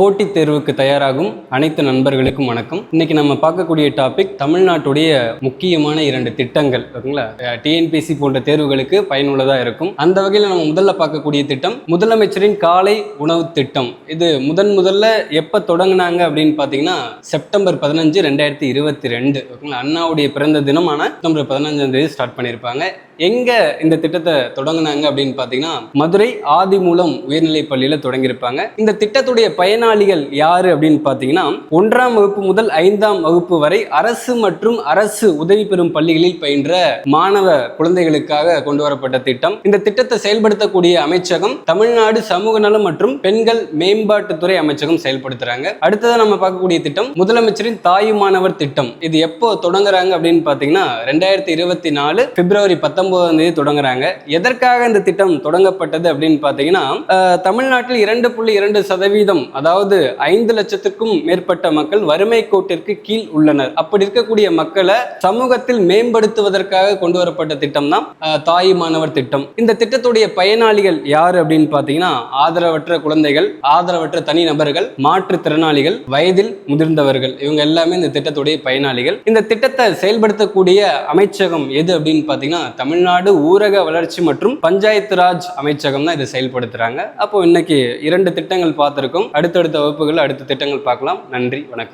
போட்டித் தேர்வுக்கு தயாராகும் அனைத்து நண்பர்களுக்கும் வணக்கம். இன்னைக்கு நம்ம பார்க்கக்கூடிய டாபிக் தமிழ்நாட்டுடைய முக்கியமான 2 திட்டங்கள். ஓகேங்களா, டிஎன்பிஎஸ்சி போன்ற தேர்வுகளுக்கு பயனுள்ளதா இருக்கும். அந்த வகையில் நம்ம முதல்ல பார்க்கக்கூடிய திட்டம் முதலமைச்சரின் காலை உணவு திட்டம். இது முதல்ல எப்ப தொடங்கினாங்க அப்படின்னு பாத்தீங்கன்னா செப்டம்பர் 15, 2022. ஓகேங்களா, அண்ணாவுடைய பிறந்த தினமான செப்டம்பர் 15ஆம் தேதி ஸ்டார்ட் பண்ணியிருப்பாங்க. எங்க இந்த திட்டத்தை தொடங்கினாங்க அப்படின்னு பாத்தீங்கன்னா மதுரை ஆதிமூலம் உயர்நிலைப் பள்ளியில தொடங்கியிருப்பாங்க. இந்த திட்டத்துடைய பயனாளிகள் யாரு அப்படின்னு பாத்தீங்கன்னா 1ஆம் வகுப்பு முதல் 5ஆம் வகுப்பு வரை அரசு மற்றும் அரசு உதவி பெறும் பள்ளிகளில் பயின்ற மாணவ குழந்தைகளுக்காக கொண்டு வரப்பட்ட திட்டம். இந்த திட்டத்தை செயல்படுத்தக்கூடிய அமைச்சகம் தமிழ்நாடு சமூக நலம் மற்றும் பெண்கள் மேம்பாட்டுத்துறை அமைச்சகம் செயல்படுத்துறாங்க. அடுத்ததான் நம்ம பார்க்கக்கூடிய திட்டம் முதலமைச்சரின் தாயுமானவர் திட்டம். இது எப்போ தொடங்குறாங்க அப்படின்னு பாத்தீங்கன்னா 2024 பிப்ரவரி 19 தொடங்குறாங்க. எதற்காக இந்த திட்டம் தொடங்கப்பட்டது அப்படின்னு பாத்தீங்கன்னா தமிழ்நாட்டில் 2.2% அதாவது 5 லட்சத்துக்கும் மேற்பட்ட மக்கள் வறுமை கோட்டிற்கு கீழ் உள்ளனர். அப்படி இருக்கக்கூடிய மக்களை சமூகத்தில் மேம்படுத்துவதற்காக கொண்டு வரப்பட்ட திட்டம் தான் தாயுமானவர் திட்டம். இந்த திட்டத்துடைய பயனாளிகள் யாரு அப்படின்னு பாத்தீங்கன்னா ஆதரவற்ற குழந்தைகள், ஆதரவற்ற தனிநபர்கள், மாற்றுத்திறனாளிகள், வயதில் முதிர்ந்தவர்கள், இவங்க எல்லாமே இந்த திட்டத்துடைய பயனாளிகள். இந்த திட்டத்தை செயல்படுத்தக்கூடிய அமைச்சகம் எது அப்படின்னு பாத்தீங்கன்னா தமிழ்நாடு ஊரக வளர்ச்சி மற்றும் பஞ்சாயத்து ராஜ் அமைச்சகம் தான் இதை செயல்படுத்துறாங்க. அப்போ இன்னைக்கு 2 திட்டங்கள் பார்த்திருக்கோம். அடுத்தடுத்த வகுப்புகள் அடுத்த திட்டங்கள் பார்க்கலாம். நன்றி, வணக்கம்.